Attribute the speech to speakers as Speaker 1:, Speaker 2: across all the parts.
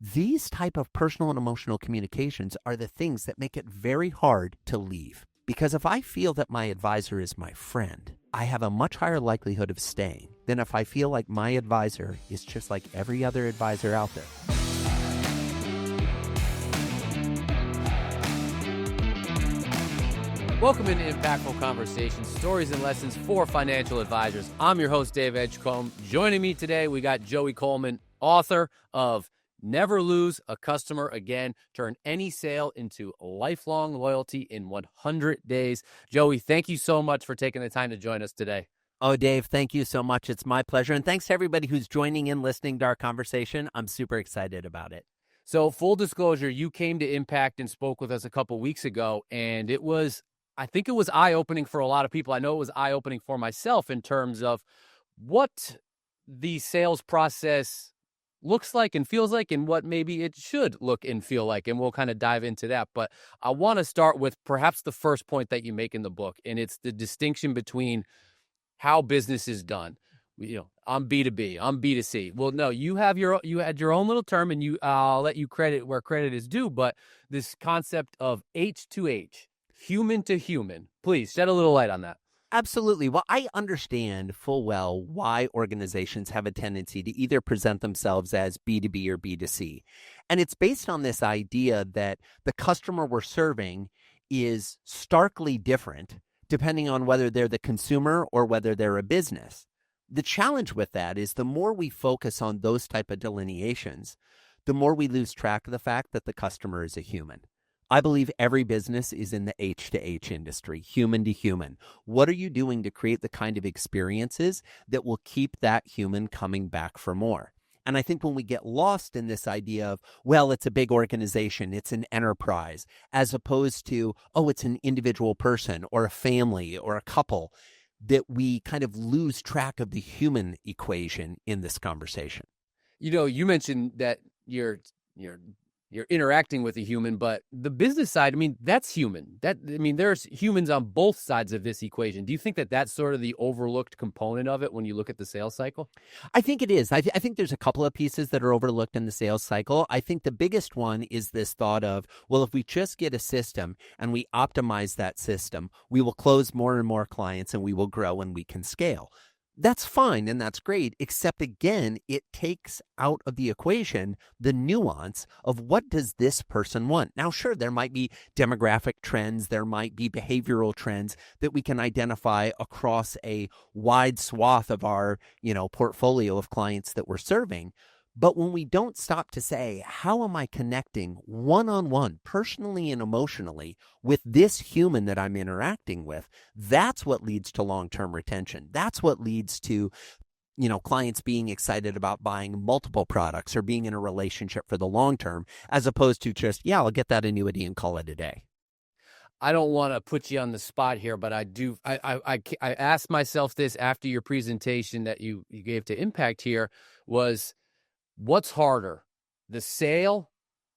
Speaker 1: These type of personal and emotional communications are the things that make it very hard to leave. Because if I feel that my advisor is my friend, I have a much higher likelihood of staying than if I feel like my advisor is just like every other advisor out there.
Speaker 2: Welcome into Impactful Conversations, stories and lessons for financial advisors. I'm your host, Dave Edgecombe. Joining me today, we got Joey Coleman, author of Never Lose a Customer Again, Turn Any Sale into Lifelong Loyalty in 100 Days. Joey, thank you so much for taking the time to join us today.
Speaker 1: Oh, Dave, thank you so much. It's my pleasure. And thanks to everybody who's joining in, listening to our conversation. I'm super excited about it.
Speaker 2: So full disclosure, you came to Impact and spoke with us a couple weeks ago, and I think it was eye-opening for a lot of people. I know it was eye-opening for myself in terms of what the sales process looks like and feels like and what maybe it should look and feel like. And we'll kind of dive into that. But I want to start with perhaps the first point that you make in the book, and it's the distinction between how business is done. I'm B2B, I'm B2C. Well, no, you had your own little term, and I'll let you credit where credit is due. But this concept of H to H, human to human. Please shed a little light on that.
Speaker 1: Absolutely. Well, I understand full well why organizations have a tendency to either present themselves as B2B or B2C. And it's based on this idea that the customer we're serving is starkly different depending on whether they're the consumer or whether they're a business. The challenge with that is the more we focus on those type of delineations, the more we lose track of the fact that the customer is a human. I believe every business is in the H to H industry, human to human. What are you doing to create the kind of experiences that will keep that human coming back for more? And I think when we get lost in this idea of, well, it's a big organization, it's an enterprise, as opposed to, oh, it's an individual person or a family or a couple, that we kind of lose track of the human equation in this conversation.
Speaker 2: You mentioned that you're interacting with a human, but the business side, that's human. There's humans on both sides of this equation. Do you think that that's sort of the overlooked component of it when you look at the sales cycle?
Speaker 1: I think it is. I think there's a couple of pieces that are overlooked in the sales cycle. I think the biggest one is this thought of, well, if we just get a system and we optimize that system, we will close more and more clients and we will grow and we can scale. That's fine and that's great, except again, it takes out of the equation the nuance of what does this person want. Now, sure, there might be demographic trends, there might be behavioral trends that we can identify across a wide swath of our, portfolio of clients that we're serving. But when we don't stop to say, how am I connecting one-on-one, personally and emotionally, with this human that I'm interacting with, that's what leads to long-term retention. That's what leads to, clients being excited about buying multiple products or being in a relationship for the long term, as opposed to just, I'll get that annuity and call it a day.
Speaker 2: I don't want to put you on the spot here, but I do. I asked myself this after your presentation that you gave to Impact here was, what's harder, the sale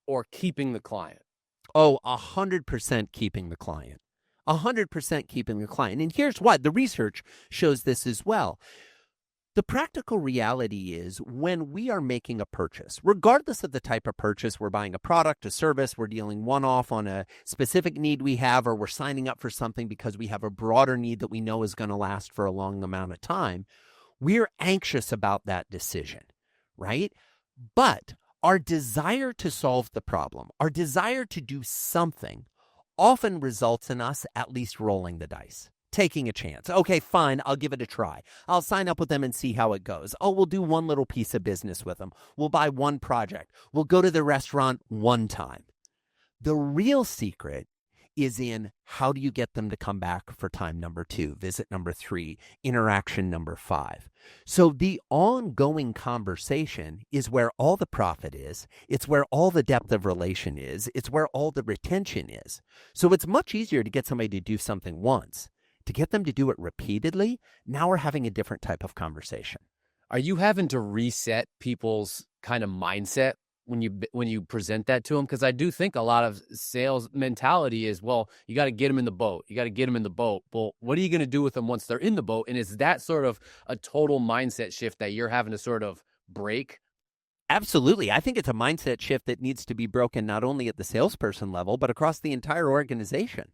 Speaker 2: or keeping the client?
Speaker 1: Oh, 100% keeping the client. 100% keeping the client. And here's why. The research shows this as well. The practical reality is when we are making a purchase, regardless of the type of purchase, we're buying a product, a service, we're dealing one-off on a specific need we have, or we're signing up for something because we have a broader need that we know is going to last for a long amount of time, we're anxious about that decision, right? But our desire to solve the problem, our desire to do something, often results in us at least rolling the dice, taking a chance. Okay, fine, I'll give it a try. I'll sign up with them and see how it goes. Oh, we'll do one little piece of business with them. We'll buy one project. We'll go to the restaurant one time. The real secret is in how do you get them to come back for time number 2, visit number 3, interaction number 5. So the ongoing conversation is where all the profit is. It's where all the depth of relation is. It's where all the retention is. So it's much easier to get somebody to do something once. To get them to do it repeatedly, now we're having a different type of conversation.
Speaker 2: Are you having to reset people's kind of mindset when you present that to them? Because I do think a lot of sales mentality is, well, you got to get them in the boat. You got to get them in the boat. Well, what are you going to do with them once they're in the boat? And is that sort of a total mindset shift that you're having to sort of break?
Speaker 1: Absolutely. I think it's a mindset shift that needs to be broken not only at the salesperson level, but across the entire organization.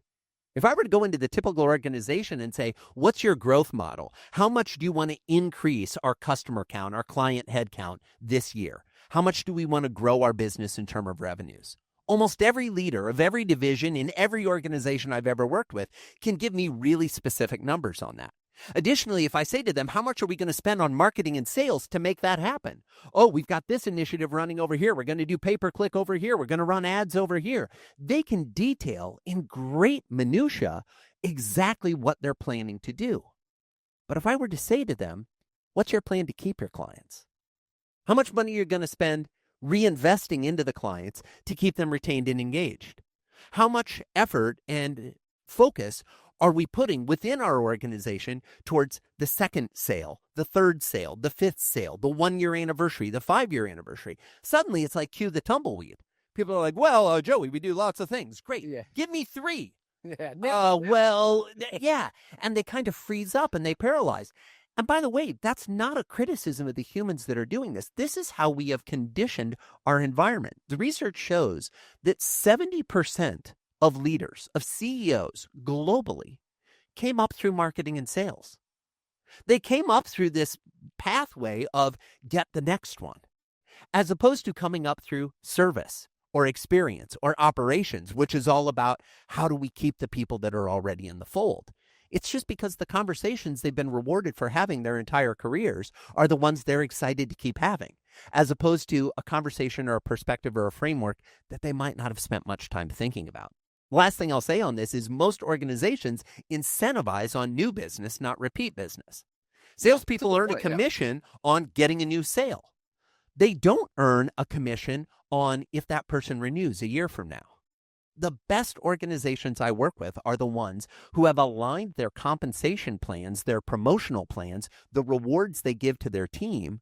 Speaker 1: If I were to go into the typical organization and say, what's your growth model? How much do you want to increase our customer count, our client head count this year? How much do we want to grow our business in terms of revenues? Almost every leader of every division in every organization I've ever worked with can give me really specific numbers on that. Additionally, if I say to them, how much are we going to spend on marketing and sales to make that happen? Oh, we've got this initiative running over here. We're going to do pay-per-click over here. We're going to run ads over here. They can detail in great minutia exactly what they're planning to do. But if I were to say to them, what's your plan to keep your clients? How much money are you going to spend reinvesting into the clients to keep them retained and engaged? How much effort and focus are we putting within our organization towards the second sale, the third sale, the fifth sale, the 1-year anniversary, the 5-year anniversary? Suddenly, it's like cue the tumbleweed. People are like, well, Joey, we do lots of things. Great. Yeah. Give me 3. Yeah. And they kind of freeze up and they paralyze. And by the way, that's not a criticism of the humans that are doing this. This is how we have conditioned our environment. The research shows that 70% of leaders, of CEOs globally, came up through marketing and sales. They came up through this pathway of get the next one, as opposed to coming up through service or experience or operations, which is all about how do we keep the people that are already in the fold. It's just because the conversations they've been rewarded for having their entire careers are the ones they're excited to keep having, as opposed to a conversation or a perspective or a framework that they might not have spent much time thinking about. Last thing I'll say on this is most organizations incentivize on new business, not repeat business. Salespeople earn a commission on getting a new sale. They don't earn a commission on if that person renews a year from now. The best organizations I work with are the ones who have aligned their compensation plans, their promotional plans, the rewards they give to their team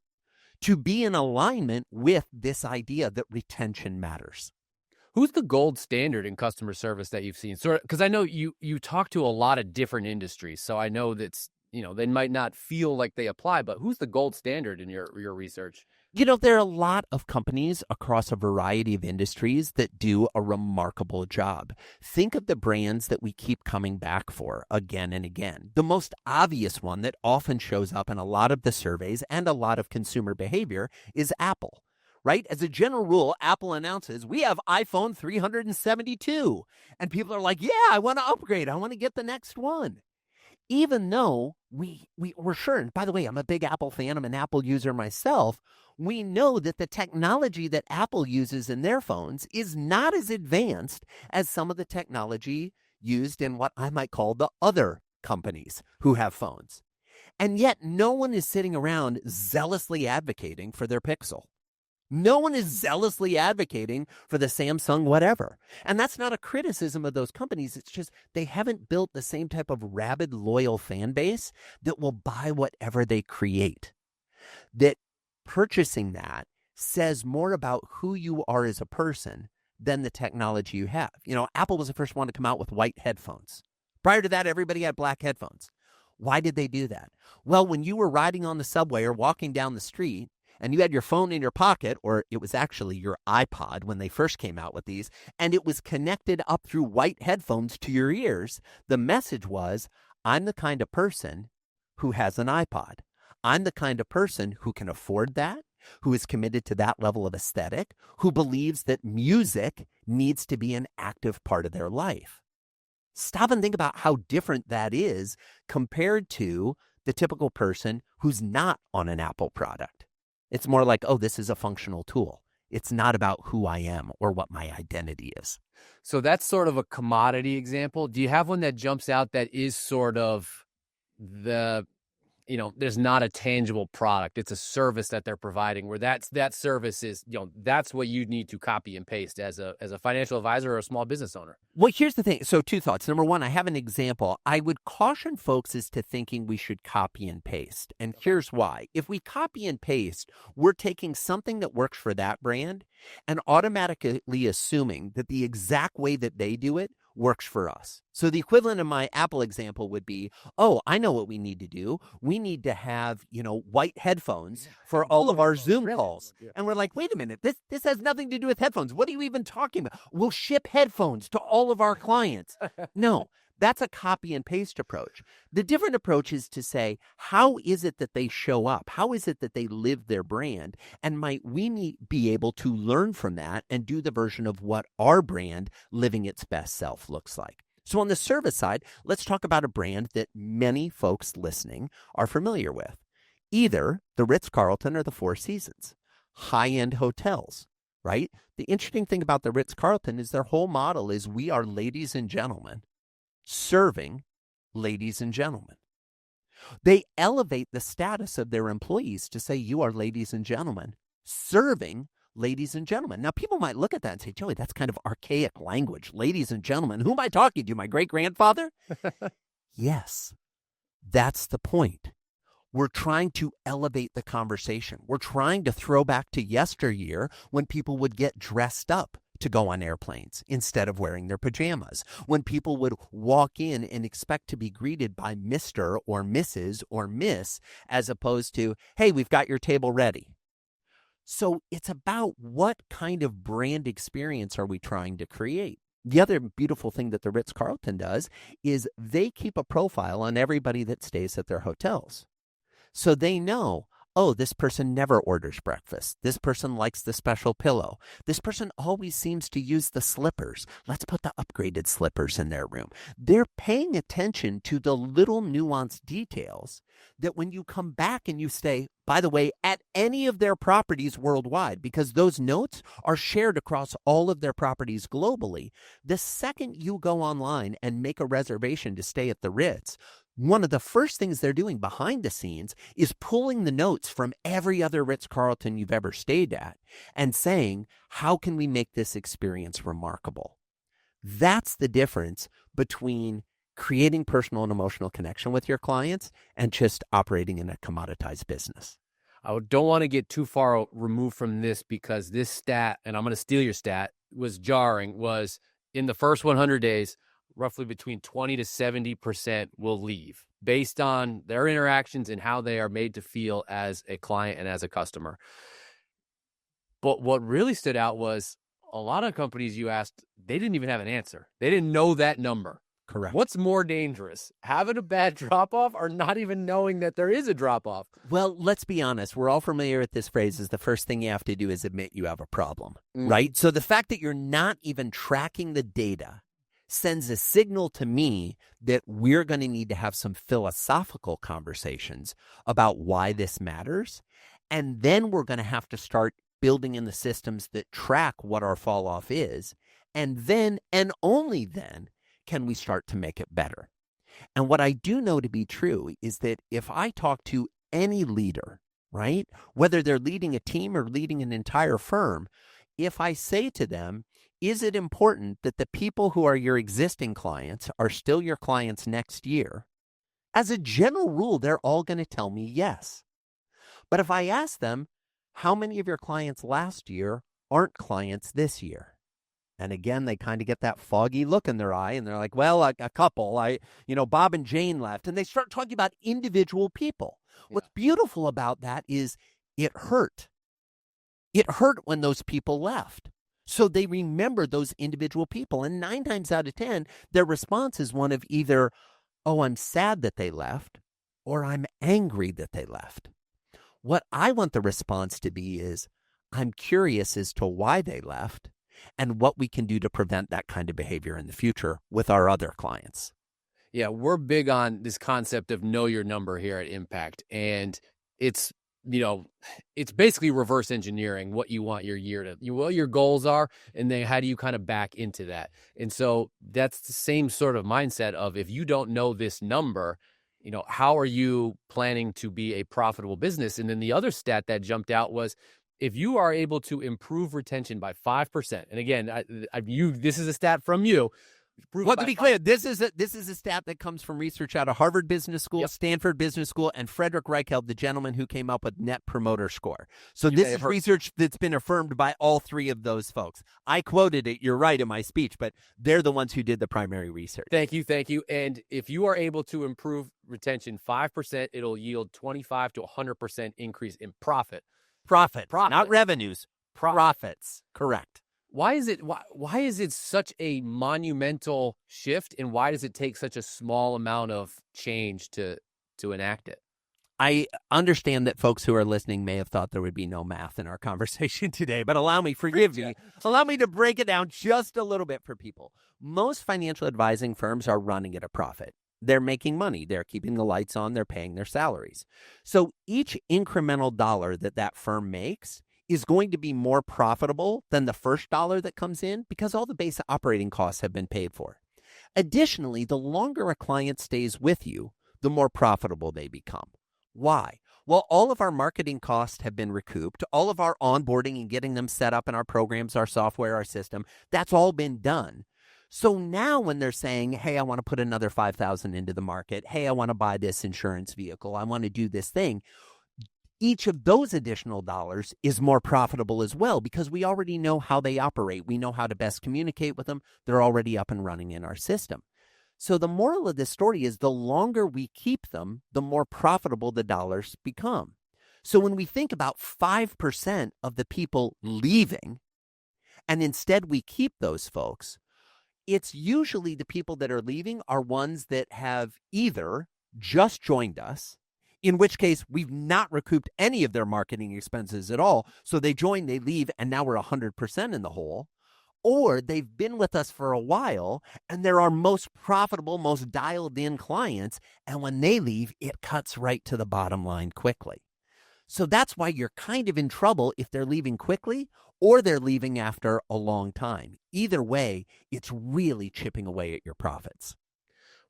Speaker 1: to be in alignment with this idea that retention matters.
Speaker 2: Who's the gold standard in customer service that you've seen? So, because I know you talk to a lot of different industries, so I know that's, they might not feel like they apply, but who's the gold standard in your research?
Speaker 1: There are a lot of companies across a variety of industries that do a remarkable job. Think of the brands that we keep coming back for again and again. The most obvious one that often shows up in a lot of the surveys and a lot of consumer behavior is Apple. Right? As a general rule, Apple announces, we have iPhone 372. And people are like, yeah, I want to upgrade. I want to get the next one. Even though we're sure, and by the way, I'm a big Apple fan. I'm an Apple user myself. We know that the technology that Apple uses in their phones is not as advanced as some of the technology used in what I might call the other companies who have phones. And yet no one is sitting around zealously advocating for their Pixel. No one is zealously advocating for the Samsung whatever. And that's not a criticism of those companies. It's just they haven't built the same type of rabid, loyal fan base that will buy whatever they create. That purchasing that says more about who you are as a person than the technology you have. Apple was the first one to come out with white headphones. Prior to that, everybody had black headphones. Why did they do that? Well, when you were riding on the subway or walking down the street, and you had your phone in your pocket, or it was actually your iPod when they first came out with these, and it was connected up through white headphones to your ears, the message was, I'm the kind of person who has an iPod. I'm the kind of person who can afford that, who is committed to that level of aesthetic, who believes that music needs to be an active part of their life. Stop and think about how different that is compared to the typical person who's not on an Apple product. It's more like, oh, this is a functional tool. It's not about who I am or what my identity is.
Speaker 2: So that's sort of a commodity example. Do you have one that jumps out that is sort of there's not a tangible product. It's a service that they're providing where that service is, that's what you need to copy and paste as a financial advisor or a small business owner?
Speaker 1: Well, here's the thing. So 2 thoughts. Number 1, I have an example. I would caution folks as to thinking we should copy and paste. And here's why. If we copy and paste, we're taking something that works for that brand and automatically assuming that the exact way that they do it works for us. So the equivalent of my Apple example would be, oh, I know what we need to do. We need to have, white headphones for all of our Zoom calls. And we're like, wait a minute, this has nothing to do with headphones. What are you even talking about? We'll ship headphones to all of our clients. No. That's a copy and paste approach. The different approach is to say, how is it that they show up? How is it that they live their brand? And might we be able to learn from that and do the version of what our brand living its best self looks like? So on the service side, let's talk about a brand that many folks listening are familiar with. Either the Ritz-Carlton or the Four Seasons, high-end hotels, right? The interesting thing about the Ritz-Carlton is their whole model is we are ladies and gentlemen serving ladies and gentlemen. They elevate the status of their employees to say, you are ladies and gentlemen, serving ladies and gentlemen. Now, people might look at that and say, Joey, that's kind of archaic language. Ladies and gentlemen, who am I talking to? My great-grandfather? Yes, that's the point. We're trying to elevate the conversation. We're trying to throw back to yesteryear when people would get dressed up to go on airplanes instead of wearing their pajamas, when people would walk in and expect to be greeted by Mr. or Mrs. or Miss, as opposed to, hey, we've got your table ready. So it's about what kind of brand experience are we trying to create? The other beautiful thing that the Ritz-Carlton does is they keep a profile on everybody that stays at their hotels. So they know, oh, this person never orders breakfast. This person likes the special pillow. This person always seems to use the slippers. Let's put the upgraded slippers in their room. They're paying attention to the little nuanced details that when you come back and you stay, by the way, at any of their properties worldwide, because those notes are shared across all of their properties globally, the second you go online and make a reservation to stay at the Ritz, one of the first things they're doing behind the scenes is pulling the notes from every other Ritz-Carlton you've ever stayed at and saying, how can we make this experience remarkable? That's the difference between creating personal and emotional connection with your clients and just operating in a commoditized business.
Speaker 2: I don't want to get too far removed from this because this stat, and I'm going to steal your stat, was jarring, was in the first 100 days, roughly between 20 to 70% will leave based on their interactions and how they are made to feel as a client and as a customer. But what really stood out was a lot of companies you asked, they didn't even have an answer. They didn't know that number.
Speaker 1: Correct.
Speaker 2: What's more dangerous, having a bad drop-off or not even knowing that there is a drop-off?
Speaker 1: Well, let's be honest. We're all familiar with this phrase is the first thing you have to do is admit you have a problem, right? So the fact that you're not even tracking the data sends a signal to me that we're going to need to have some philosophical conversations about why this matters. And then we're going to have to start building in the systems that track what our fall off is. And then, and only then, can we start to make it better. And what I do know to be true is that if I talk to any leader, right, whether they're leading a team or leading an entire firm, if I say to them, is it important that the people who are your existing clients are still your clients next year? As a general rule, they're all going to tell me yes. But if I ask them, how many of your clients last year aren't clients this year? And again, they kind of get that foggy look in their eye and they're like, well, a couple, Bob and Jane left. And they start talking about individual people. Yeah. What's beautiful about that is it hurt. It hurt when those people left. So they remember those individual people. And 9 times out of 10, their response is one of either, oh, I'm sad that they left, or I'm angry that they left. What I want the response to be is, I'm curious as to why they left and what we can do to prevent that kind of behavior in the future with our other clients.
Speaker 2: Yeah, we're big on this concept of know your number here at Impact. And it's basically reverse engineering what you want your year to, what your goals are, and then how do you kind of back into that? And so that's the same sort of mindset of if you don't know this number, how are you planning to be a profitable business? And then the other stat that jumped out was if you are able to improve retention by 5%, and again, this is a stat from you, prove
Speaker 1: Well,
Speaker 2: by
Speaker 1: to be
Speaker 2: five.
Speaker 1: clear, this is a stat that comes from research out of Harvard Business School,
Speaker 2: Yep.
Speaker 1: Stanford Business School, and Frederick Reichheld, the gentleman who came up with Net Promoter Score. So
Speaker 2: You
Speaker 1: this
Speaker 2: may have
Speaker 1: is
Speaker 2: heard-
Speaker 1: research that's been affirmed by all three of those folks. I quoted it, you're right, in my speech, but they're the ones who did the primary research.
Speaker 2: Thank you. And if you are able to improve retention 5%, it'll yield 25 to 100% increase in profit.
Speaker 1: Profits,
Speaker 2: Profit.
Speaker 1: not revenues. Profits, correct.
Speaker 2: Why is it such a monumental shift, and why does it take such a small amount of change to enact it?
Speaker 1: I understand that folks who are listening may have thought there would be no math in our conversation today, but allow me to break it down just a little bit for people. Most financial advising firms are running at a profit. They're making money. They're keeping the lights on. They're paying their salaries. So each incremental dollar that firm makes is going to be more profitable than the first dollar that comes in because all the base operating costs have been paid for. Additionally, the longer a client stays with you, the more profitable they become. Why? Well, all of our marketing costs have been recouped. All of our onboarding and getting them set up in our programs, our software, our system, that's all been done. So now when they're saying, hey, I want to put another $5,000 into the market, hey, I want to buy this insurance vehicle, I want to do this thing, each of those additional dollars is more profitable as well because we already know how they operate. We know how to best communicate with them. They're already up and running in our system. So the moral of this story is the longer we keep them, the more profitable the dollars become. So when we think about 5% of the people leaving, and instead we keep those folks, it's usually the people that are leaving are ones that have either just joined us, in which case we've not recouped any of their marketing expenses at all. So they join, they leave, and now we're 100% in the hole. Or they've been with us for a while, and they're our most profitable, most dialed-in clients, and when they leave, it cuts right to the bottom line quickly. So that's why you're kind of in trouble if they're leaving quickly or they're leaving after a long time. Either way, it's really chipping away at your profits.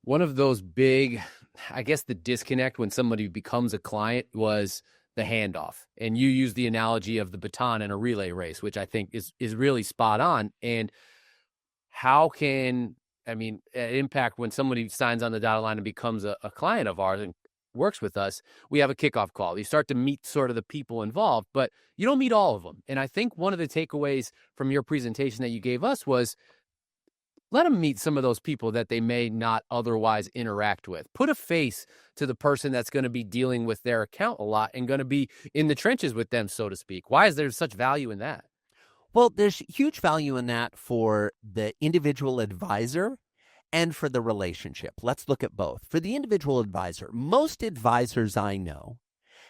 Speaker 2: One of those big, I guess the disconnect when somebody becomes a client was the handoff. And you use the analogy of the baton in a relay race, which I think is really spot on. And how can, impact when somebody signs on the dotted line and becomes a client of ours and works with us, we have a kickoff call. You start to meet sort of the people involved, but you don't meet all of them. And I think one of the takeaways from your presentation that you gave us was let them meet some of those people that they may not otherwise interact with. Put a face to the person that's going to be dealing with their account a lot and going to be in the trenches with them, so to speak. Why is there such value in that?
Speaker 1: Well, there's huge value in that for the individual advisor and for the relationship. Let's look at both. For the individual advisor, most advisors I know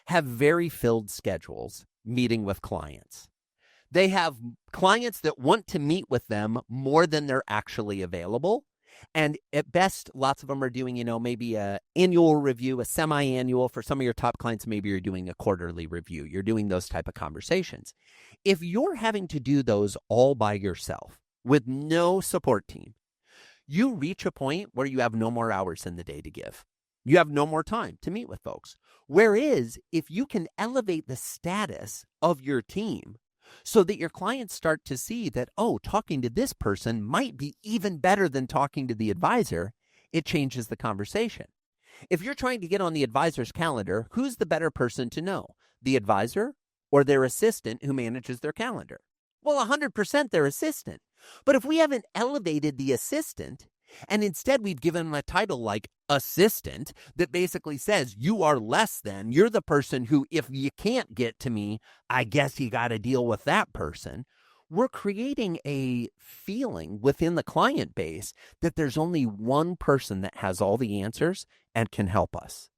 Speaker 1: have very filled schedules meeting with clients. They have clients that want to meet with them more than they're actually available. And at best, lots of them are doing, maybe an annual review, a semi-annual. For some of your top clients, maybe you're doing a quarterly review. You're doing those type of conversations. If you're having to do those all by yourself with no support team, you reach a point where you have no more hours in the day to give. You have no more time to meet with folks. Whereas if you can elevate the status of your team so that your clients start to see that, talking to this person might be even better than talking to the advisor, it changes the conversation. If you're trying to get on the advisor's calendar, who's the better person to know? The advisor or their assistant who manages their calendar? Well, 100% their assistant. But if we haven't elevated the assistant, and instead we've given them a title like assistant that basically says you are less than, you're the person who, if you can't get to me, I guess you got to deal with that person. We're creating a feeling within the client base that there's only one person that has all the answers and can help us.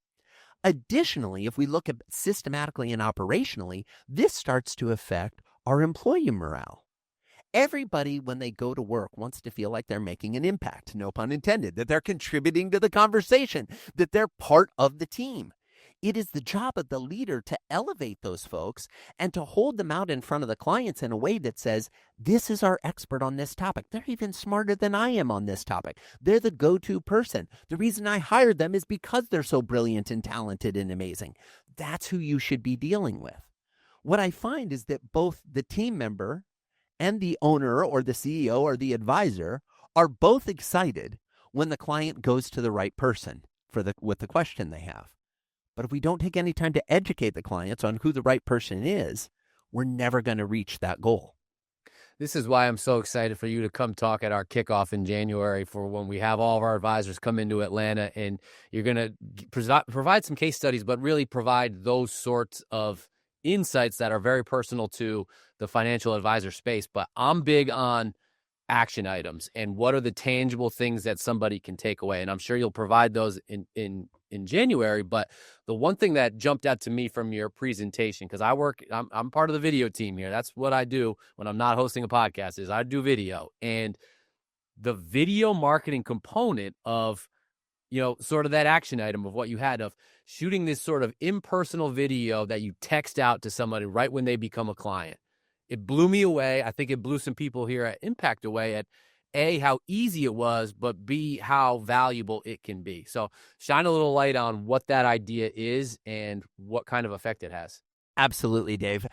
Speaker 1: Additionally, if we look at systematically and operationally, this starts to affect our employee morale. Everybody, when they go to work, wants to feel like they're making an impact, no pun intended, that they're contributing to the conversation, that they're part of the team. It is the job of the leader to elevate those folks and to hold them out in front of the clients in a way that says, this is our expert on this topic. They're even smarter than I am on this topic. They're the go-to person. The reason I hired them is because they're so brilliant and talented and amazing. That's who you should be dealing with. What I find is that both the team member and the owner or the CEO or the advisor are both excited when the client goes to the right person with the question they have. But if we don't take any time to educate the clients on who the right person is, we're never going to reach that goal.
Speaker 2: This is why I'm so excited for you to come talk at our kickoff in January for when we have all of our advisors come into Atlanta, and you're going to provide some case studies, but really provide those sorts of insights that are very personal to the financial advisor space. But I'm big on action items and what are the tangible things that somebody can take away. And I'm sure you'll provide those in January. But the one thing that jumped out to me from your presentation, because I'm part of the video team here. That's what I do when I'm not hosting a podcast, is I do video. And the video marketing component of, sort of that action item of what you had of shooting this sort of impersonal video that you text out to somebody right when they become a client. It blew me away. I think it blew some people here at Impact away at A, how easy it was, but B, how valuable it can be. So shine a little light on what that idea is and what kind of effect it has.
Speaker 1: Absolutely, Dave.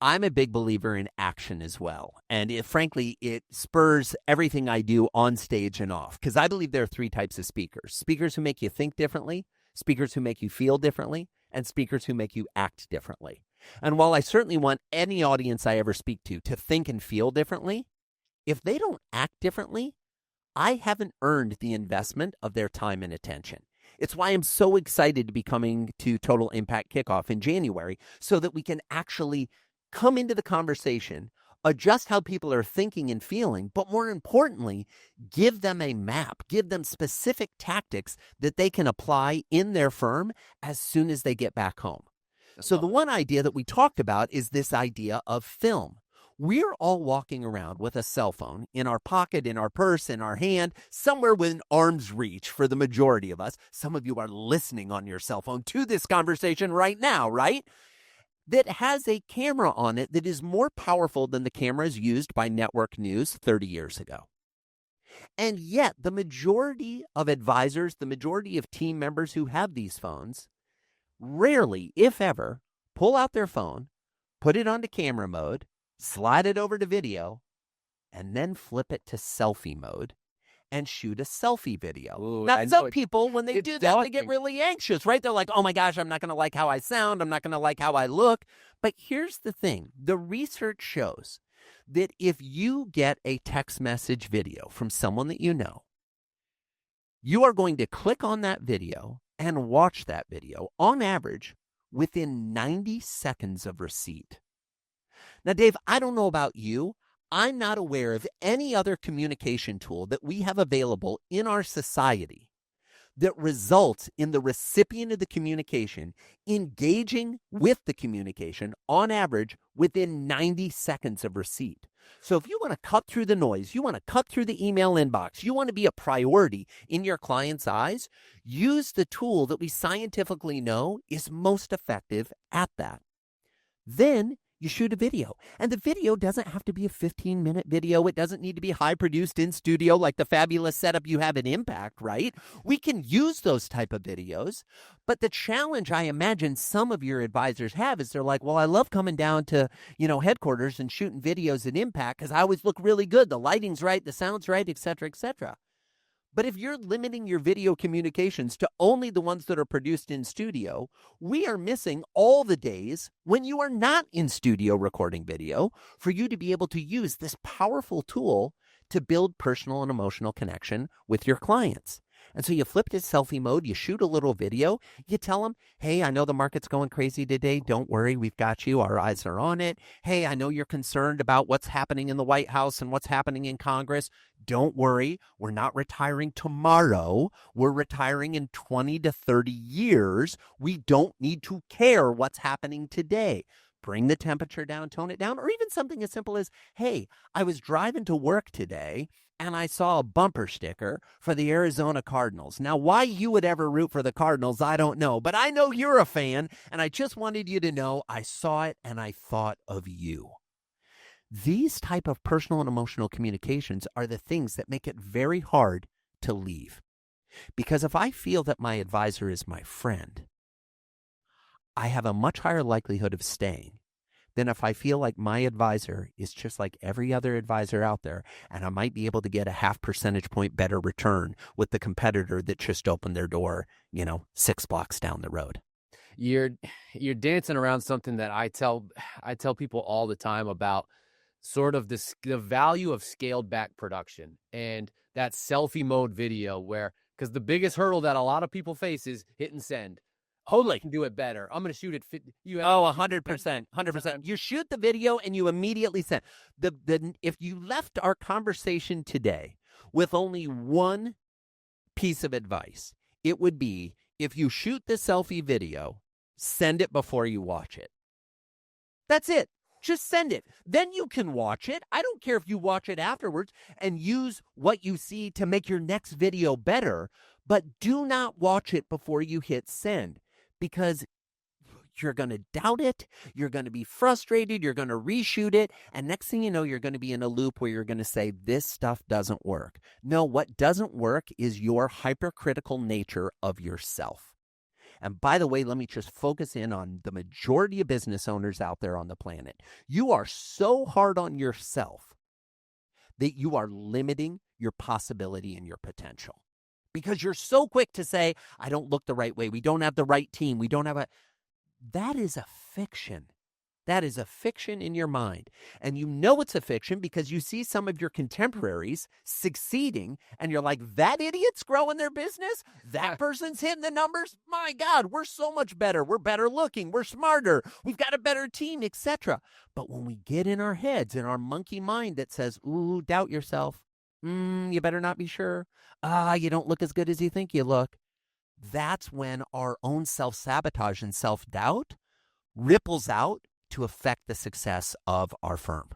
Speaker 1: I'm a big believer in action as well. And frankly, it spurs everything I do on stage and off, because I believe there are three types of speakers: speakers who make you think differently, speakers who make you feel differently, and speakers who make you act differently. And while I certainly want any audience I ever speak to think and feel differently, if they don't act differently, I haven't earned the investment of their time and attention. It's why I'm so excited to be coming to Total Impact Kickoff in January, so that we can actually come into the conversation, adjust how people are thinking and feeling, but more importantly, give them a map, give them specific tactics that they can apply in their firm as soon as they get back home. So the one idea that we talked about is this idea of film. We're all walking around with a cell phone in our pocket, in our purse, in our hand, somewhere within arm's reach for the majority of us. Some of you are listening on your cell phone to this conversation right now, right? That has a camera on it that is more powerful than the cameras used by network news 30 years ago. And yet, the majority of advisors, the majority of team members who have these phones, rarely, if ever, pull out their phone, put it onto camera mode, slide it over to video, and then flip it to selfie mode and shoot a selfie video.
Speaker 2: Ooh,
Speaker 1: now, some people, when they do that, they get really anxious, right? They're like, oh my gosh, I'm not going to like how I sound. I'm not going to like how I look. But here's the thing. The research shows that if you get a text message video from someone that you know, you are going to click on that video and watch that video, on average, within 90 seconds of receipt. Now, Dave, I don't know about you. I'm not aware of any other communication tool that we have available in our society that results in the recipient of the communication engaging with the communication, on average, within 90 seconds of receipt. So if you want to cut through the noise, you want to cut through the email inbox, you want to be a priority in your client's eyes, use the tool that we scientifically know is most effective at that. Then you shoot a video. And the video doesn't have to be a 15-minute video. It doesn't need to be high-produced in studio like the fabulous setup you have at Impact, right? We can use those type of videos. But the challenge I imagine some of your advisors have is they're like, well, I love coming down to, headquarters and shooting videos at Impact because I always look really good. The lighting's right, the sound's right, et cetera, et cetera. But if you're limiting your video communications to only the ones that are produced in studio, we are missing all the days when you are not in studio recording video for you to be able to use this powerful tool to build personal and emotional connection with your clients. And so you flip to selfie mode, you shoot a little video, you tell them, hey, I know the market's going crazy today. Don't worry, we've got you. Our eyes are on it. Hey, I know you're concerned about what's happening in the White House and what's happening in Congress. Don't worry, we're not retiring tomorrow. We're retiring in 20 to 30 years. We don't need to care what's happening today. Bring the temperature down, tone it down, or even something as simple as, hey, I was driving to work today and I saw a bumper sticker for the Arizona Cardinals. Now, why you would ever root for the Cardinals, I don't know, but I know you're a fan, and I just wanted you to know I saw it and I thought of you. These type of personal and emotional communications are the things that make it very hard to leave. Because if I feel that my advisor is my friend, I have a much higher likelihood of staying than if I feel like my advisor is just like every other advisor out there, and I might be able to get a 0.5 percentage point better return with the competitor that just opened their door, 6 blocks down the road.
Speaker 2: You're dancing around something that I tell people all the time about sort of the value of scaled back production and that selfie mode video because the biggest hurdle that a lot of people face is hit and send.
Speaker 1: Totally.
Speaker 2: I can do it better. I'm going to shoot it.
Speaker 1: 100%. 100%. You shoot the video and you immediately send. If you left our conversation today with only one piece of advice, it would be, if you shoot the selfie video, send it before you watch it. That's it. Just send it. Then you can watch it. I don't care if you watch it afterwards and use what you see to make your next video better, but do not watch it before you hit send, because you're going to doubt it. You're going to be frustrated. You're going to reshoot it. And next thing you know, you're going to be in a loop where you're going to say, this stuff doesn't work. No, what doesn't work is your hypercritical nature of yourself. And by the way, let me just focus in on the majority of business owners out there on the planet. You are so hard on yourself that you are limiting your possibility and your potential, because you're so quick to say, I don't look the right way. We don't have the right team. We don't have that is a fiction. That is a fiction in your mind. And you know it's a fiction because you see some of your contemporaries succeeding and you're like, that idiot's growing their business? That person's hitting the numbers? My God, we're so much better. We're better looking. We're smarter. We've got a better team, etc. But when we get in our heads, in our monkey mind that says, ooh, doubt yourself. You better not be sure. You don't look as good as you think you look. That's when our own self-sabotage and self-doubt ripples out to affect the success of our firm.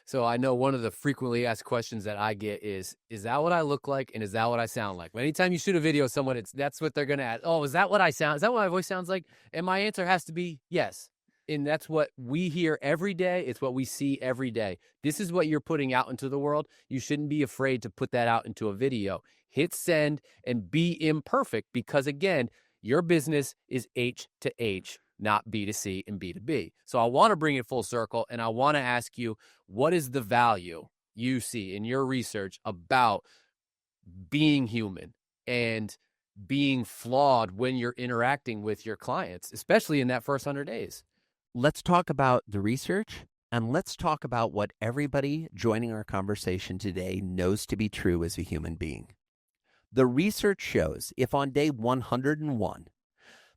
Speaker 2: So I know one of the frequently asked questions that I get is that what I look like? And is that what I sound like? Anytime you shoot a video of someone, that's what they're going to ask. Oh, is that what I sound? Is that what my voice sounds like? And my answer has to be yes. And that's what we hear every day. It's what we see every day. This is what you're putting out into the world. You shouldn't be afraid to put that out into a video. Hit send and be imperfect, because again, your business is H to H, not B to C and B to B. So I want to bring it full circle, and I want to ask you, what is the value you see in your research about being human and being flawed when you're interacting with your clients, especially in that first 100 days?
Speaker 1: Let's talk about the research, and let's talk about what everybody joining our conversation today knows to be true as a human being. The research shows if on day 101,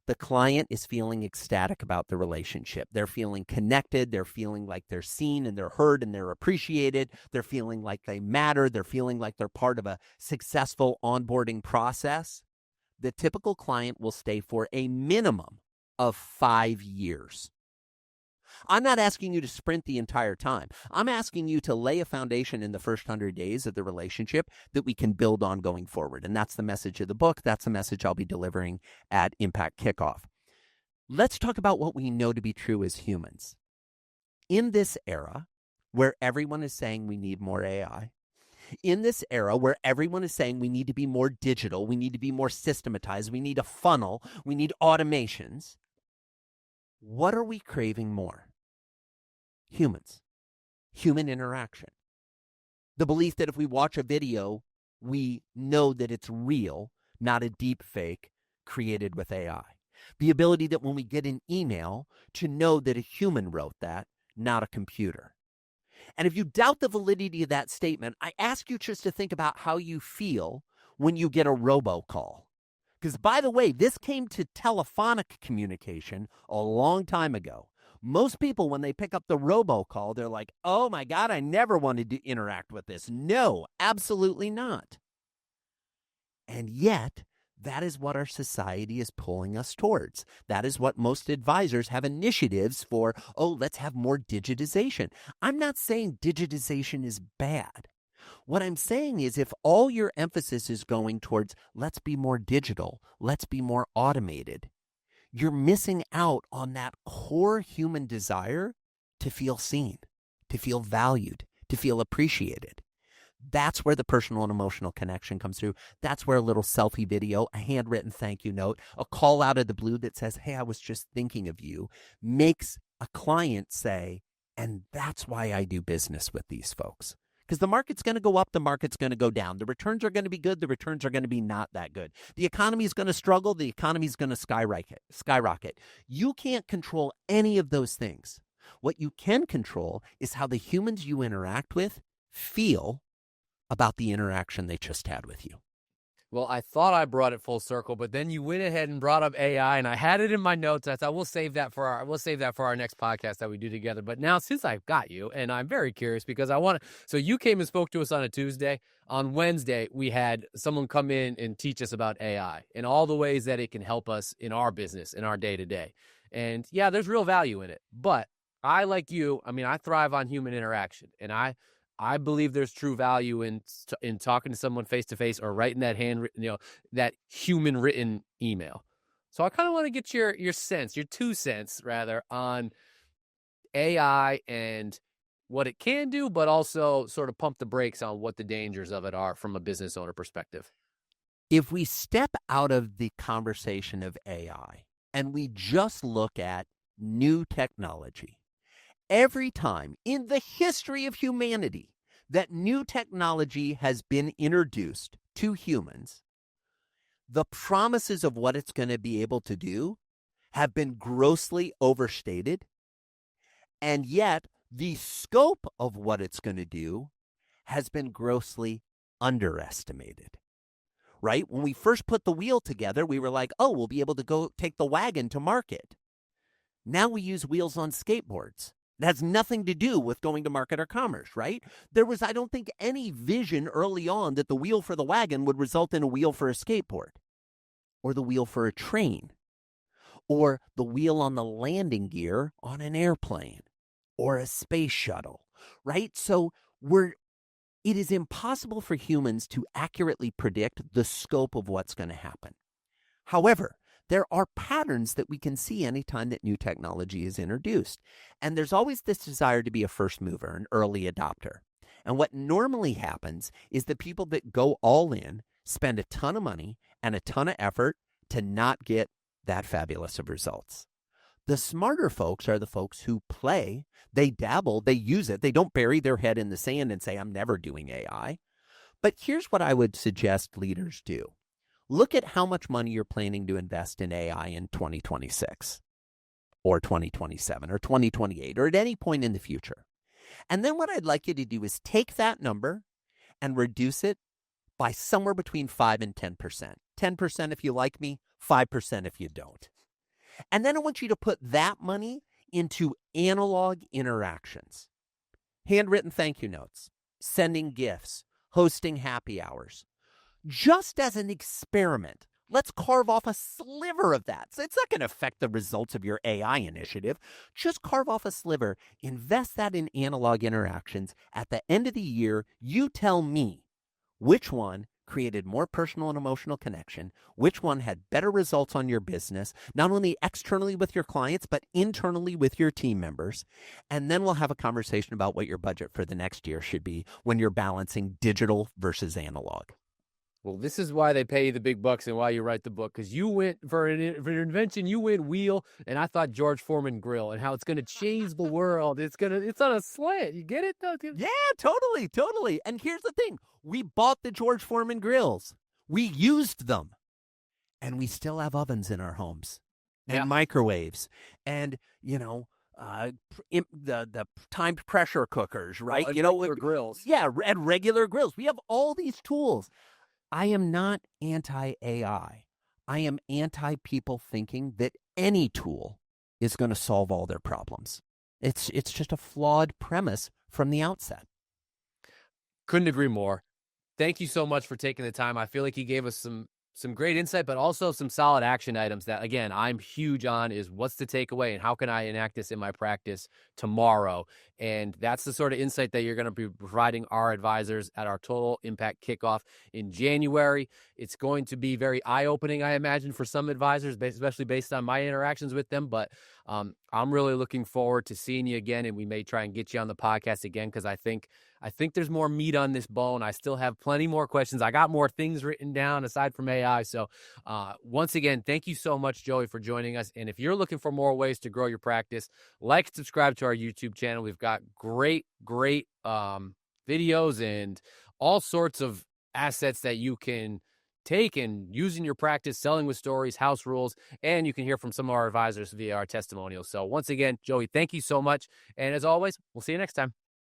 Speaker 1: the client is feeling ecstatic about the relationship, they're feeling connected, they're feeling like they're seen and they're heard and they're appreciated, they're feeling like they matter, they're feeling like they're part of a successful onboarding process, the typical client will stay for a minimum of 5 years. I'm not asking you to sprint the entire time. I'm asking you to lay a foundation in the first 100 days of the relationship that we can build on going forward. And that's the message of the book. That's the message I'll be delivering at Impact Kickoff. Let's talk about what we know to be true as humans. In this era where everyone is saying we need more AI, in this era where everyone is saying we need to be more digital, we need to be more systematized, we need a funnel, we need automations, what are we craving more? Humans, human interaction. The belief that if we watch a video, we know that it's real, not a deep fake created with AI. The ability that when we get an email to know that a human wrote that, not a computer. And if you doubt the validity of that statement, I ask you just to think about how you feel when you get a robocall. Because, by the way, this came to telephonic communication a long time ago. Most people, when they pick up the robocall, they're like, oh my God, I never wanted to interact with this. No, absolutely not. And yet, that is what our society is pulling us towards. That is what most advisors have initiatives for. Oh, let's have more digitization. I'm not saying digitization is bad. What I'm saying is if all your emphasis is going towards let's be more digital, let's be more automated, you're missing out on that core human desire to feel seen, to feel valued, to feel appreciated. That's where the personal and emotional connection comes through. That's where a little selfie video, a handwritten thank you note, a call out of the blue that says, hey, I was just thinking of you, makes a client say, and that's why I do business with these folks. Because the market's going to go up, the market's going to go down. The returns are going to be good, the returns are going to be not that good. The economy is going to struggle, the economy is going to skyrocket. You can't control any of those things. What you can control is how the humans you interact with feel about the interaction they just had with you.
Speaker 2: Well, I thought I brought it full circle, but then you went ahead and brought up AI, and I had it in my notes. I thought we'll save that for our next podcast that we do together. But now, since I've got you, and I'm very curious because I want to. So you came and spoke to us on a Tuesday. On Wednesday, we had someone come in and teach us about AI and all the ways that it can help us in our business, in our day to day. And yeah, there's real value in it. But I, like you, I thrive on human interaction, and I believe there's true value in talking to someone face to face or writing that that human written email. So I kind of want to get your 2 cents rather, on AI and what it can do, but also sort of pump the brakes on what the dangers of it are from a business owner perspective.
Speaker 1: If we step out of the conversation of AI and we just look at new technology, every time in the history of humanity that new technology has been introduced to humans, the promises of what it's going to be able to do have been grossly overstated, and yet the scope of what it's going to do has been grossly underestimated. Right? When we first put the wheel together, we were like, oh, we'll be able to go take the wagon to market. Now we use wheels on skateboards. It has nothing to do with going to market or commerce, right? There was, I don't think, any vision early on that the wheel for the wagon would result in a wheel for a skateboard, or the wheel for a train, or the wheel on the landing gear on an airplane, or a space shuttle, right? So it is impossible for humans to accurately predict the scope of what's going to happen. However, there are patterns that we can see anytime that new technology is introduced. And there's always this desire to be a first mover, an early adopter. And what normally happens is the people that go all in spend a ton of money and a ton of effort to not get that fabulous of results. The smarter folks are the folks who play, they dabble, they use it. They don't bury their head in the sand and say, I'm never doing AI. But here's what I would suggest leaders do. Look at how much money you're planning to invest in AI in 2026 or 2027 or 2028 or at any point in the future. And then what I'd like you to do is take that number and reduce it by somewhere between 5 and 10%. 10% if you like me, 5% if you don't. And then I want you to put that money into analog interactions. Handwritten thank you notes, sending gifts, hosting happy hours. Just as an experiment, let's carve off a sliver of that. So it's not going to affect the results of your AI initiative. Just carve off a sliver, invest that in analog interactions. At the end of the year, you tell me which one created more personal and emotional connection, which one had better results on your business, not only externally with your clients, but internally with your team members. And then we'll have a conversation about what your budget for the next year should be when you're balancing digital versus analog.
Speaker 2: Well, this is why they pay you the big bucks and why you write the book, because you went for an invention, you went wheel, and I thought George Foreman grill and how it's going to change the world. It's on a slant. You get it?
Speaker 1: Yeah, totally. And here's the thing. We bought the George Foreman grills. We used them. And we still have ovens in our homes and microwaves and, the timed pressure cookers, right?
Speaker 2: Regular grills.
Speaker 1: Yeah, and regular grills. We have all these tools. I am not anti-AI. I am anti-people thinking that any tool is going to solve all their problems. It's just a flawed premise from the outset.
Speaker 2: Couldn't agree more. Thank you so much for taking the time. I feel like you gave us some great insight, but also some solid action items that, again, I'm huge on is what's the takeaway and how can I enact this in my practice tomorrow? And that's the sort of insight that you're going to be providing our advisors at our Total Impact Kickoff in January. It's going to be very eye-opening, I imagine, for some advisors, especially based on my interactions with them. But I'm really looking forward to seeing you again, and we may try and get you on the podcast again because I think there's more meat on this bone. I still have plenty more questions. I got more things written down aside from AI. So once again, thank you so much, Joey, for joining us. And if you're looking for more ways to grow your practice, like and subscribe to our YouTube channel. We've got great videos and all sorts of assets that you can take and use in your practice, selling with stories, house rules, and you can hear from some of our advisors via our testimonials. So once again, Joey, thank you so much. And as always, we'll see you next time.